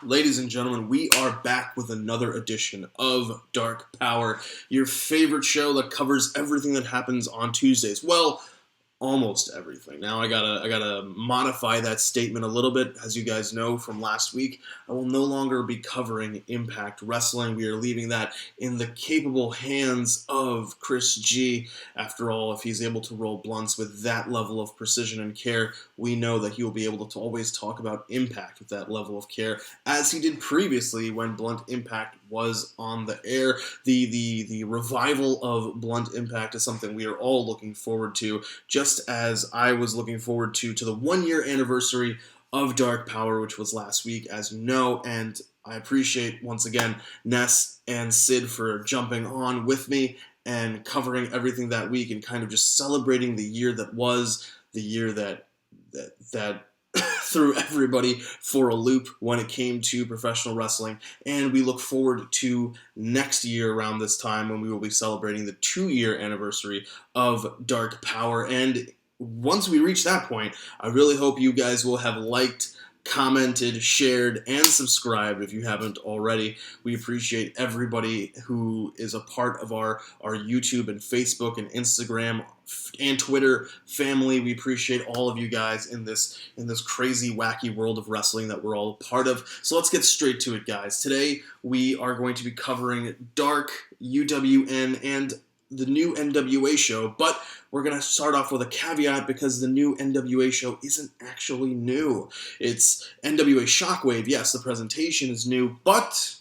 Ladies and gentlemen, we are back with another edition of Dark Power, your favorite show that covers everything that happens on Tuesdays. Well, almost everything. Now I gotta modify that statement a little bit. As you guys know from last week, I will no longer be covering Impact Wrestling. We are leaving that in the capable hands of Chris G. After all, if he's able to roll blunts with that level of precision and care, we know that he will be able to always talk about Impact with that level of care, as he did previously when Blunt Impact was on the air. The revival of Blunt Impact is something we are all looking forward to, just as I was looking forward to the 1-year anniversary of Dark Powerrr, which was last week, as you know, and I appreciate, once again, Ness and Sid for jumping on with me and covering everything that week and kind of just celebrating the year that was, the year that threw everybody for a loop when it came to professional wrestling. And we look forward to next year around this time when we will be celebrating the 2-year anniversary of Dark Powerrr. And once we reach that point, I really hope you guys will have liked, commented, shared, and subscribed if you haven't already. We appreciate everybody who is a part of our YouTube and Facebook and Instagram and Twitter family. We appreciate all of you guys in this crazy, wacky world of wrestling that we're all part of. So let's get straight to it, guys. Today we are going to be covering Dark, UWN, and the new NWA show, but we're going to start off with a caveat because the new NWA show isn't actually new. It's NWA Shockwave. Yes, the presentation is new, but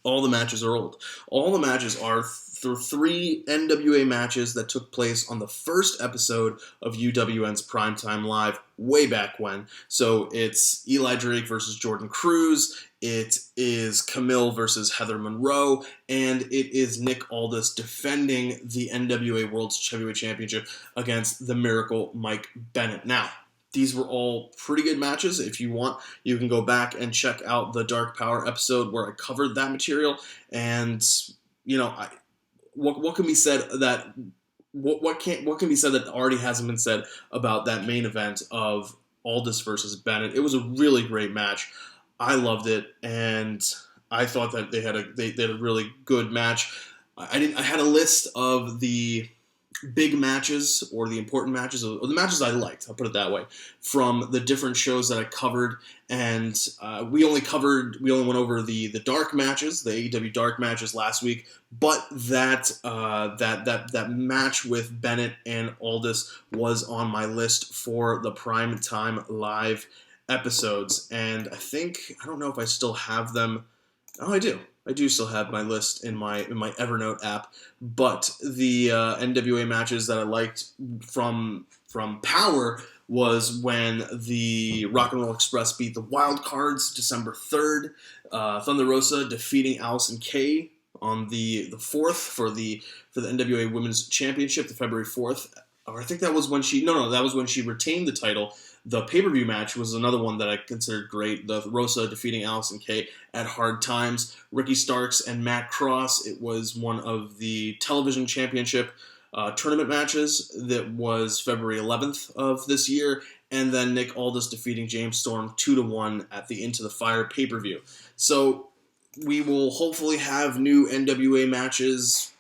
all the matches are old. All the matches are through 3 NWA matches that took place on the first episode of UWN's Primetime Live way back when. So it's Eli Drake versus Jordan Cruz, it is Camille versus Heather Monroe, and it is Nick Aldis defending the NWA World Heavyweight Championship against the Miracle Mike Bennett. Now, these were all pretty good matches. If you want, you can go back and check out the Dark Powerrr episode where I covered that material. And you know, what can be said that what can be said that already hasn't been said about that main event of Aldis versus Bennett? It was a really great match. I loved it, and I thought that they had a really good match. I had a list of the big matches or the important matches, or the matches I liked, I'll put it that way, from the different shows that I covered. And we only went over the dark matches, the AEW Dark matches last week, but that match with Bennett and Aldis was on my list for the Primetime Live episodes. And I don't know if I still have them. Oh, I do. I do still have my list in my Evernote app, but the NWA matches that I liked from Power was when the Rock and Roll Express beat the Wild Cards December 3rd, Thunder Rosa defeating Allison Kay on the 4th for the NWA Women's Championship, the February 4th. Or I think that was when that was when she retained the title. The pay-per-view match was another one that I considered great. The Rosa defeating Allison Kay at Hard Times. Ricky Starks and Matt Cross. It was one of the television championship tournament matches that was February 11th of this year. And then Nick Aldis defeating James Storm 2-1 at the Into the Fire pay-per-view. So we will hopefully have new NWA matches.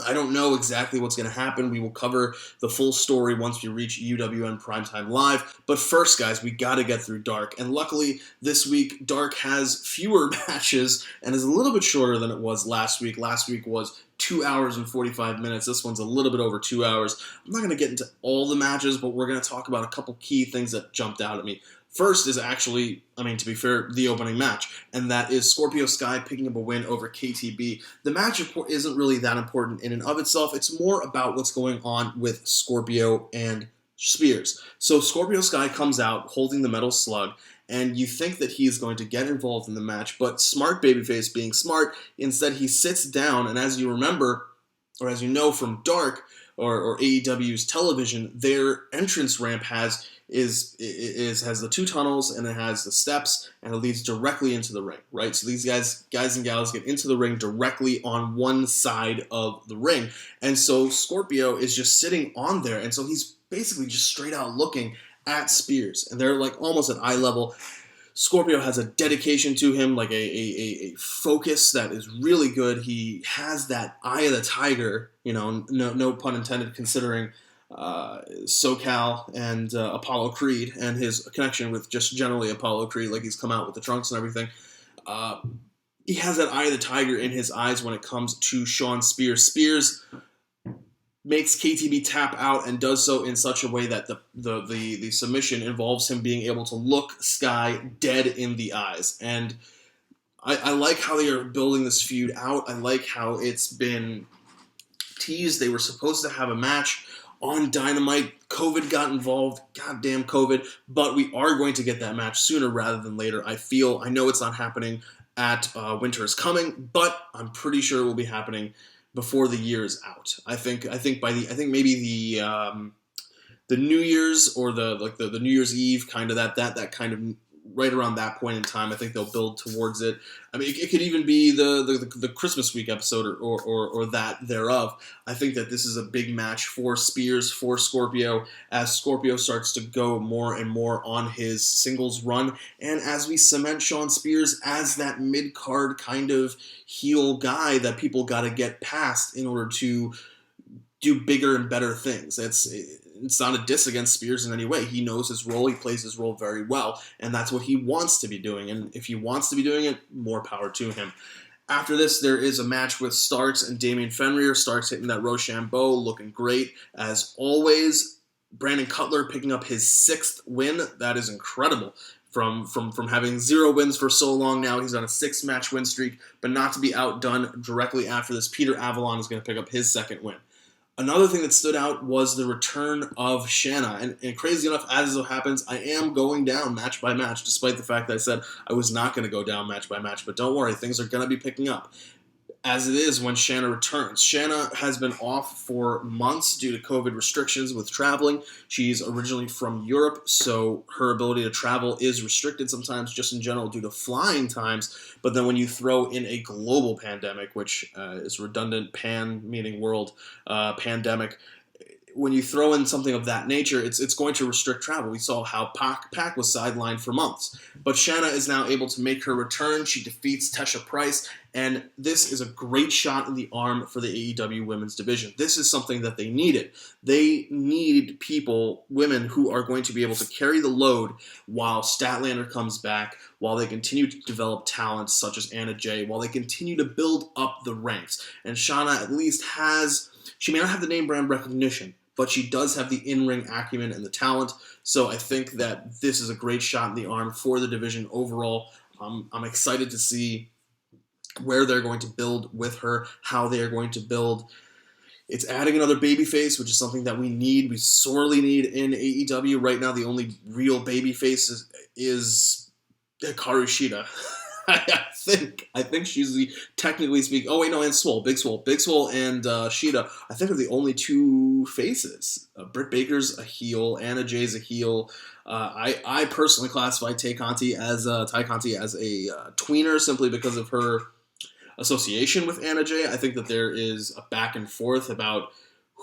I don't know exactly what's going to happen. We will cover the full story once we reach UWN Primetime Live. But first, guys, we got to get through Dark. And luckily, this week, Dark has fewer matches and is a little bit shorter than it was last week. Last week was 2 hours and 45 minutes. This one's a little bit over 2 hours. I'm not going to get into all the matches, but we're going to talk about a couple key things that jumped out at me. First is actually, to be fair, the opening match, and that is Scorpio Sky picking up a win over KTB. The match isn't really that important in and of itself. It's more about what's going on with Scorpio and Spears. So Scorpio Sky comes out holding the metal slug, and you think that he's going to get involved in the match, but smart babyface being smart, instead he sits down, and as you remember, or as you know from Dark, or AEW's television, their entrance ramp has the 2 tunnels, and it has the steps, and it leads directly into the ring, right? So these guys and gals get into the ring directly on one side of the ring. And so Scorpio is just sitting on there, and so he's basically just straight out looking at Spears, and they're like almost at eye level. Scorpio has a dedication to him, like a focus that is really good. He has that eye of the tiger, no pun intended, considering SoCal and Apollo Creed and his connection with just generally Apollo Creed, like he's come out with the trunks and everything. He has that eye of the tiger in his eyes when it comes to Shawn Spears. Spears makes KTB tap out and does so in such a way that the submission involves him being able to look Sky dead in the eyes. And I like how they are building this feud out. I like how it's been teased. They were supposed to have a match on Dynamite. COVID got involved. Goddamn COVID. But we are going to get that match sooner rather than later. I know it's not happening at Winter is Coming, but I'm pretty sure it will be happening before the year is out. I think maybe the New Year's or the New Year's Eve, kind of that kind of right around that point in time. I think they'll build towards it. I mean, it could even be the Christmas week episode or that thereof. I think that this is a big match for Spears, for Scorpio, as Scorpio starts to go more and more on his singles run, and as we cement Shawn Spears as that mid-card kind of heel guy that people got to get past in order to do bigger and better things. It's not a diss against Spears in any way. He knows his role. He plays his role very well, and that's what he wants to be doing. And if he wants to be doing it, more power to him. After this, there is a match with Starks and Damian Fenrir. Starks hitting that Rochambeau, looking great as always. Brandon Cutler picking up his 6th win. That is incredible. From having 0 wins for so long now, he's on a 6-match win streak, but not to be outdone directly after this. Peter Avalon is going to pick up his 2nd win. Another thing that stood out was the return of Shanna, and crazy enough, as it happens, I am going down match by match, despite the fact that I said I was not going to go down match by match, but don't worry, things are going to be picking up. As it is when Shanna returns. Shanna has been off for months due to COVID restrictions with traveling. She's originally from Europe, so her ability to travel is restricted sometimes just in general due to flying times. But then when you throw in a global pandemic, which is redundant, pan meaning world, pandemic, when you throw in something of that nature, it's going to restrict travel. We saw how Pac was sidelined for months. But Shanna is now able to make her return. She defeats Tesha Price, and this is a great shot in the arm for the AEW women's division. This is something that they needed. They need women who are going to be able to carry the load while Statlander comes back, while they continue to develop talents such as Anna Jay, while they continue to build up the ranks. And Shanna at least she may not have the name brand recognition, but she does have the in-ring acumen and the talent. So I think that this is a great shot in the arm for the division overall. I'm excited to see where they're going to build with her, how they are going to build. It's adding another babyface, which is something that we sorely need in AEW. Right now, the only real babyface is Hikaru Shida. I think she's technically speaking. Oh wait, no, and Big Swole, and Shida. I think are the only 2 faces. Britt Baker's a heel. Anna Jay's a heel. I personally classify Tay Conti as a tweener simply because of her association with Anna Jay. I think that there is a back and forth about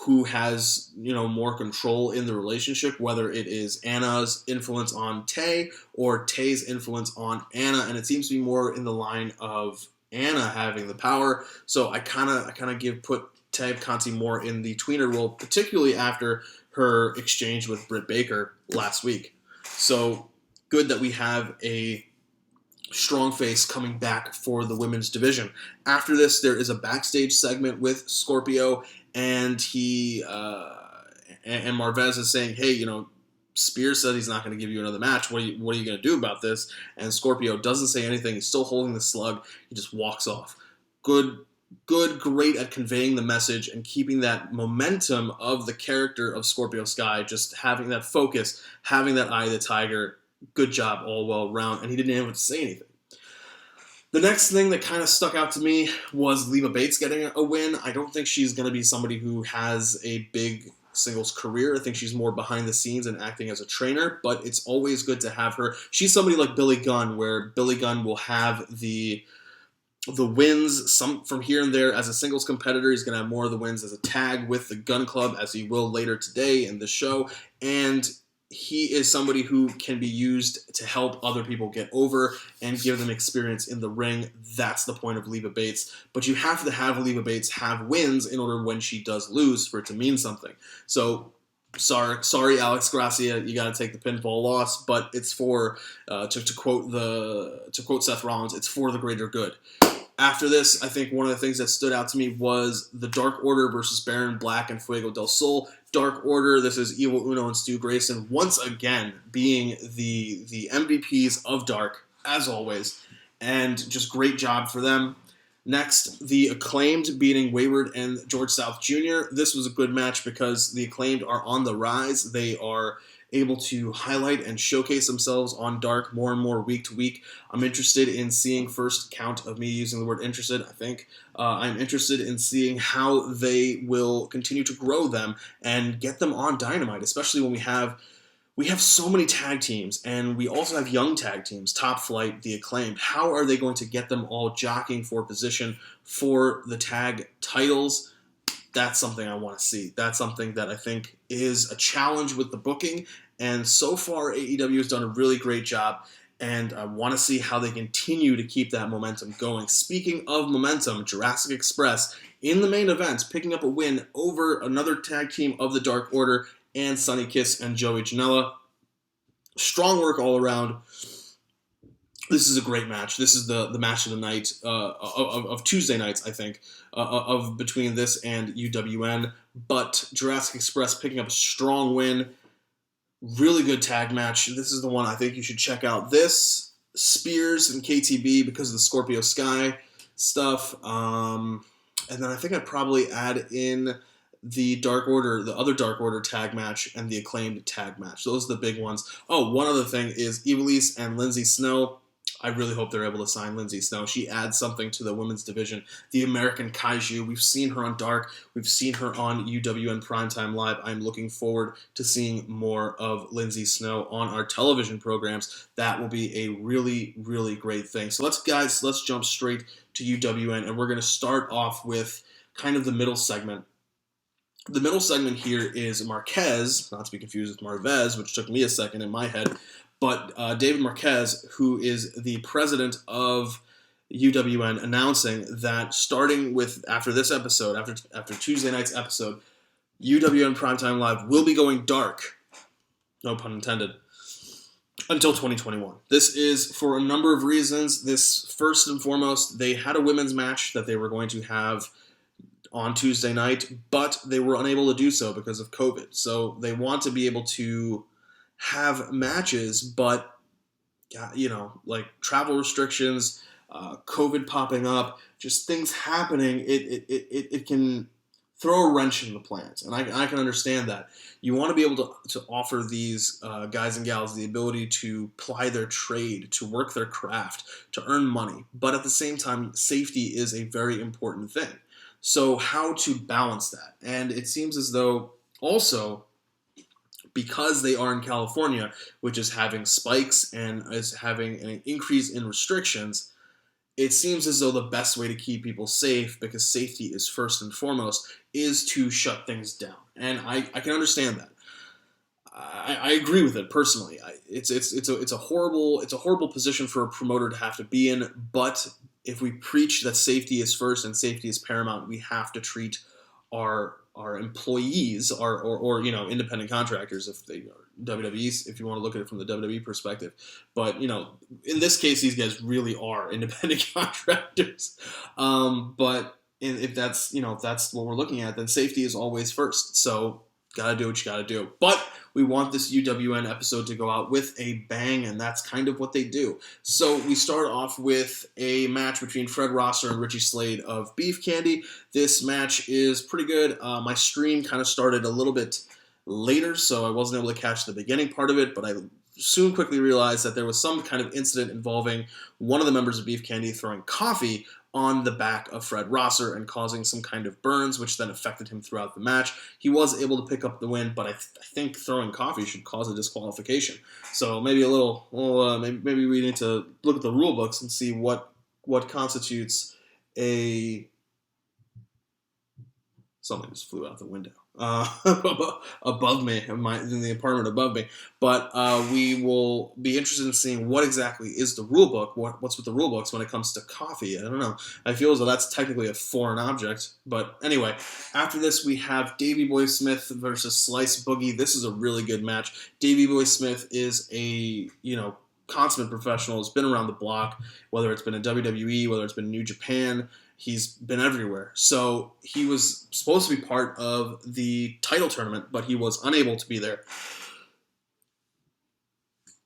who has, more control in the relationship, whether it is Anna's influence on Tay or Tay's influence on Anna, and it seems to be more in the line of Anna having the power. So I kind of put Tay Conti more in the tweener role, particularly after her exchange with Britt Baker last week. So good that we have a strong face coming back for the women's division. After this, there is a backstage segment with Scorpio, and he and Marvez is saying, "Hey, Spears said he's not going to give you another match. What are you going to do about this?" And Scorpio doesn't say anything. He's still holding the slug. He just walks off. Great at conveying the message and keeping that momentum of the character of Scorpio Sky, just having that focus, having that eye of the tiger. Good job all well round, and he didn't have to say anything. The next thing that kind of stuck out to me was Leva Bates getting a win. I don't think she's going to be somebody who has a big singles career. I think she's more behind the scenes and acting as a trainer, but it's always good to have her. She's somebody like Billy Gunn, where Billy Gunn will have the wins some from here and there as a singles competitor. He's going to have more of the wins as a tag with the Gun Club, as he will later today in the show. And he is somebody who can be used to help other people get over and give them experience in the ring. That's the point of Leva Bates. But you have to have Leva Bates have wins in order when she does lose for it to mean something. So, sorry, Alex Gracia, you got to take the pinfall loss. But it's for to quote Seth Rollins, it's for the greater good. After this, I think one of the things that stood out to me was the Dark Order versus Baron Black and Fuego del Sol. Dark Order, this is Evil Uno and Stu Grayson, once again being the MVPs of Dark, as always, and just great job for them. Next, the Acclaimed beating Wayward and George South Jr. This was a good match because the Acclaimed are on the rise. They are able to highlight and showcase themselves on Dark more and more week to week. I'm interested in seeing, first count of me using the word interested, I think. I'm interested in seeing how they will continue to grow them and get them on Dynamite, especially when we have so many tag teams, and we also have young tag teams, Top Flight, the Acclaimed. How are they going to get them all jockeying for position for the tag titles? That's something I want to see. That's something that I think is a challenge with the booking, and so far AEW has done a really great job, and I want to see how they continue to keep that momentum going. Speaking of momentum, Jurassic Express in the main event, picking up a win over another tag team of the Dark Order and Sonny Kiss and Joey Janela. Strong work all around. This is a great match. This is the match of the night, of Tuesday nights, I think, of between this and UWN. But Jurassic Express picking up a strong win. Really good tag match. This is the one I think you should check out. This, Spears and KTB because of the Scorpio Sky stuff. And then I think I'd probably add in the Dark Order, the other Dark Order tag match, and the Acclaimed tag match. Those are the big ones. Oh, one other thing is Ivelisse and Lindsay Snow. I really hope they're able to sign Lindsay Snow. She adds something to the women's division. The American Kaiju. We've seen her on Dark. We've seen her on UWN Primetime Live. I'm looking forward to seeing more of Lindsay Snow on our television programs. That will be a really, really great thing. So let's jump straight to UWN, and we're going to start off with kind of the middle segment. The middle segment here is Marquez, not to be confused with Marvez, which took me a second in my head, but David Marquez, who is the president of UWN, announcing that starting with after this episode, after Tuesday night's episode, UWN Primetime Live will be going dark, no pun intended, until 2021. This is for a number of reasons. This, first and foremost, they had a women's match that they were going to have on Tuesday night, but they were unable to do so because of COVID. So they want to be able to have matches, but like travel restrictions, COVID popping up, just things happening, it can throw a wrench in the plans, and I can understand that. You want to be able to offer these guys and gals the ability to ply their trade, to work their craft, to earn money, but at the same time, safety is a very important thing. So how to balance that? And it seems as though also, because they are in California, which is having spikes and is having an increase in restrictions, it seems as though the best way to keep people safe, because safety is first and foremost, is to shut things down. And I can understand that. I agree with it personally. It's a horrible position for a promoter to have to be in, but if we preach that safety is first and safety is paramount, we have to treat our employees, or independent contractors, if they are WWE, if you want to look at it from the WWE perspective. But in this case, these guys really are independent contractors. But if that's what we're looking at, then safety is always first. So gotta do what you gotta do. But we want this UWN episode to go out with a bang, and that's kind of what they do. So we start off with a match between Fred Rosser and Richie Slade of Beef Candy. This match is pretty good. My stream kind of started a little bit later, so I wasn't able to catch the beginning part of it, but I soon quickly realized that there was some kind of incident involving one of the members of Beef Candy throwing coffee on the back of Fred Rosser and causing some kind of burns, which then affected him throughout the match. He was able to pick up the win, but I think throwing coffee should cause a disqualification. So maybe maybe we need to look at the rule books and see what constitutes a... Something just flew out the window. above me, in the apartment above me. But we will be interested in seeing what exactly is the rule book, what's with the rule books when it comes to coffee. I don't know. I feel as though that's technically a foreign object. But anyway, after this, we have Davey Boy Smith versus Slice Boogie. This is a really good match. Davey Boy Smith is a, consummate professional, has been around the block, whether it's been in WWE, whether it's been New Japan. He's been everywhere. So he was supposed to be part of the title tournament, but he was unable to be there.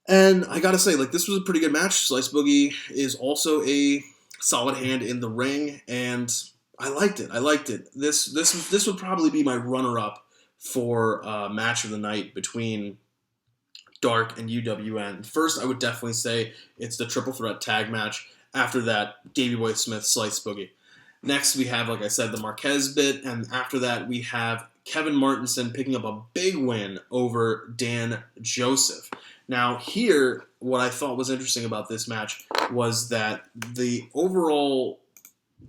And I gotta say, this was a pretty good match. Slice Boogie is also a solid hand in the ring, and I liked it. This would probably be my runner-up for match of the night between Dark and UWN. First, I would definitely say it's the triple threat tag match. After that, Davey Boy Smith, Slice Boogie. Next, we have, like I said, the Marquez bit, and after that, we have Kevin Martinson picking up a big win over Dan Joseph. Now, here, what I thought was interesting about this match was that the overall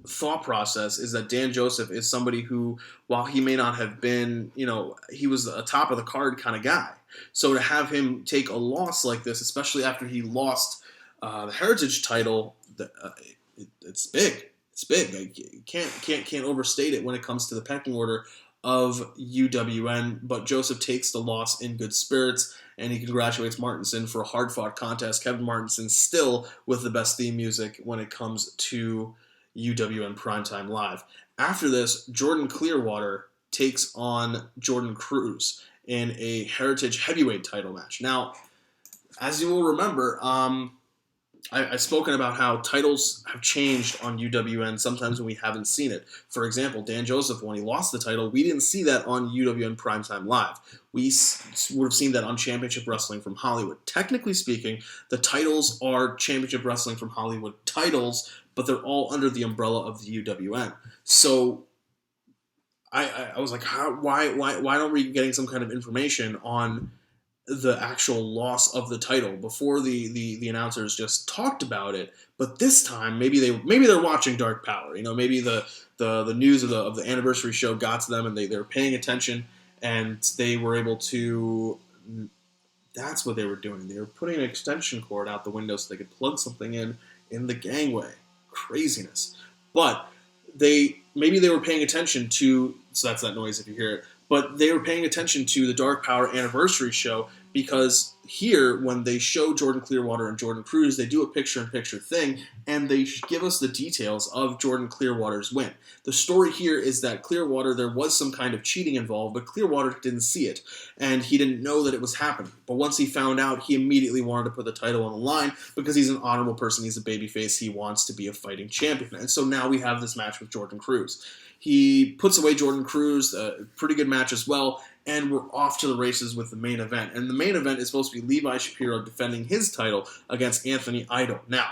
thought process is that Dan Joseph is somebody who, while he may not have been, he was a top of the card kind of guy. So to have him take a loss like this, especially after he lost the Heritage title, it's big. It's big. You can't overstate it when it comes to the pecking order of UWN. But Joseph takes the loss in good spirits, and he congratulates Martinson for a hard-fought contest. Kevin Martinson still with the best theme music when it comes to UWN Primetime Live. After this, Jordan Clearwater takes on Jordan Cruz in a Heritage Heavyweight title match. Now, as you will remember, I've spoken about how titles have changed on UWN sometimes when we haven't seen it. For example, Dan Joseph, when he lost the title, we didn't see that on UWN Primetime Live. We would have seen that on Championship Wrestling from Hollywood. Technically speaking, the titles are Championship Wrestling from Hollywood titles, but they're all under the umbrella of the UWN. So I was like, why aren't we getting some kind of information on the actual loss of the title before the announcers just talked about it? But this time, maybe they're watching Dark Powerrr. Maybe the news of the anniversary show got to them, and they were paying attention, and they were able to. That's what they were doing. They were putting an extension cord out the window so they could plug something in the gangway. Craziness. But maybe they were paying attention to. So that's that noise if you hear it. But they were paying attention to the Dark Powerrr anniversary show, because here, when they show Jordan Clearwater and Jordan Cruz, they do a picture-in-picture thing, and they give us the details of Jordan Clearwater's win. The story here is that Clearwater, there was some kind of cheating involved, but Clearwater didn't see it, and he didn't know that it was happening. But once he found out, he immediately wanted to put the title on the line, because he's an honorable person, he's a babyface, he wants to be a fighting champion. And so now we have this match with Jordan Cruz. He puts away Jordan Cruz, a pretty good match as well, and we're off to the races with the main event. And the main event is supposed to be Levi Shapiro defending his title against Anthony Idol. Now,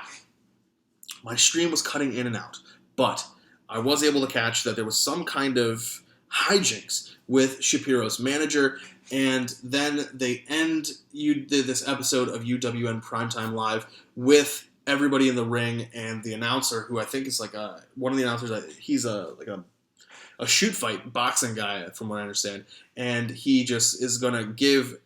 my stream was cutting in and out, but I was able to catch that there was some kind of hijinks with Shapiro's manager, and then they end this episode of UWN Primetime Live with everybody in the ring and the announcer, who I think is one of the announcers. He's a shoot fight boxing guy, from what I understand, and he just is going to give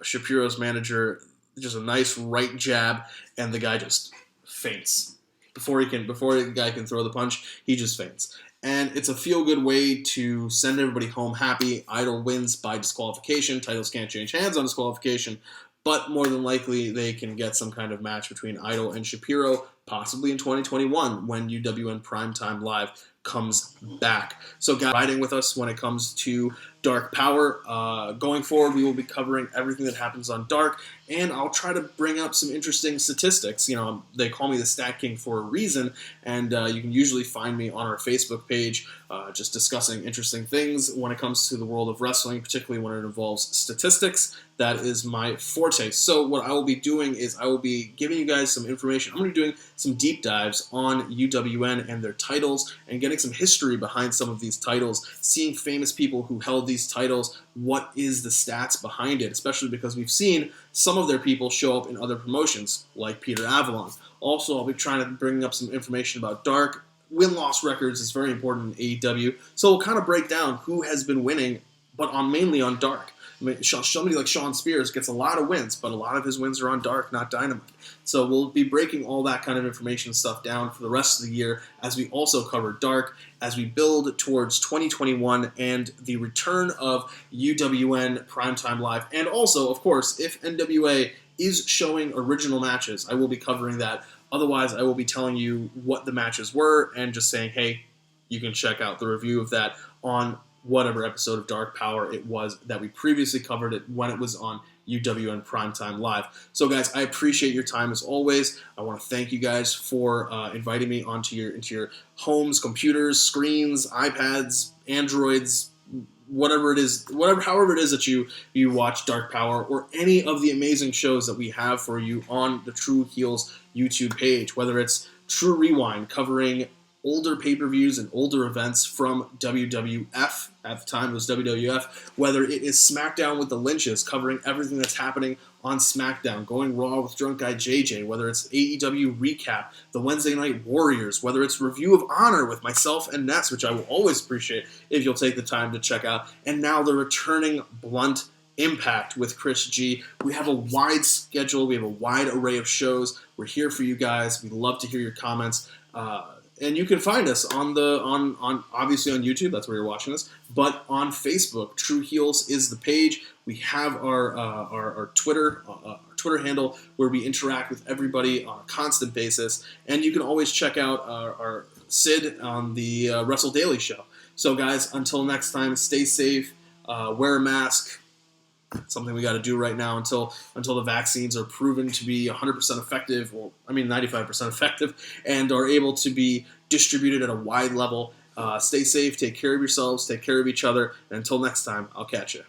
Shapiro's manager just a nice right jab, and the guy just faints before the guy can throw the punch. He just faints, and it's a feel-good way to send everybody home happy. Idol wins by disqualification. Titles can't change hands on disqualification, but more than likely they can get some kind of match between Idol and Shapiro, possibly in 2021 when UWN Primetime Live comes back. So guys, riding with us when it comes to Dark Powerrr. Going forward, we will be covering everything that happens on Dark, and I'll try to bring up some interesting statistics. They call me the StatKing for a reason, and you can usually find me on our Facebook page just discussing interesting things when it comes to the world of wrestling, particularly when it involves statistics. That is my forte. So what I will be doing is I will be giving you guys some information. I'm going to be doing some deep dives on UWN and their titles, and getting some history behind some of these titles, seeing famous people who held these titles, what is the stats behind it, especially because we've seen some of their people show up in other promotions, like Peter Avalon. Also, I'll be trying to bring up some information about Dark. Win-loss records is very important in AEW, so we'll kind of break down who has been winning but mainly on Dark. I mean, somebody like Shawn Spears gets a lot of wins, but a lot of his wins are on Dark, not Dynamite. So we'll be breaking all that kind of information and stuff down for the rest of the year as we also cover Dark, as we build towards 2021 and the return of UWN Primetime Live. And also, of course, if NWA is showing original matches, I will be covering that. Otherwise, I will be telling you what the matches were and just saying, hey, you can check out the review of that on whatever episode of Dark Powerrr it was that we previously covered it when it was on UWN Primetime Live. So, guys, I appreciate your time as always. I want to thank you guys for inviting me into your homes, computers, screens, iPads, Androids, however it is that you watch Dark Powerrr or any of the amazing shows that we have for you on the True Heels YouTube page, whether it's True Rewind covering older pay-per-views and older events from WWF, at the time it was WWF, whether it is SmackDown with the Lynches, covering everything that's happening on SmackDown, going Raw with Drunk Guy JJ, whether it's AEW Recap, the Wednesday Night Warriors, whether it's Review of Honor with myself and Ness, which I will always appreciate if you'll take the time to check out, and now the returning Blunt Impact with Chris G. We have a wide schedule, we have a wide array of shows. We're here for you guys. We love to hear your comments. And you can find us on obviously on YouTube, that's where you're watching us, but on Facebook. True Heels is the page. We have our Twitter handle where we interact with everybody on a constant basis, and you can always check out our Sid on the Wrestle Daily show. So, guys, until next time, stay safe, wear a mask. Something we got to do right now until the vaccines are proven to be 100% effective, 95% effective, and are able to be distributed at a wide level. Stay safe, take care of yourselves, take care of each other, and until next time, I'll catch you.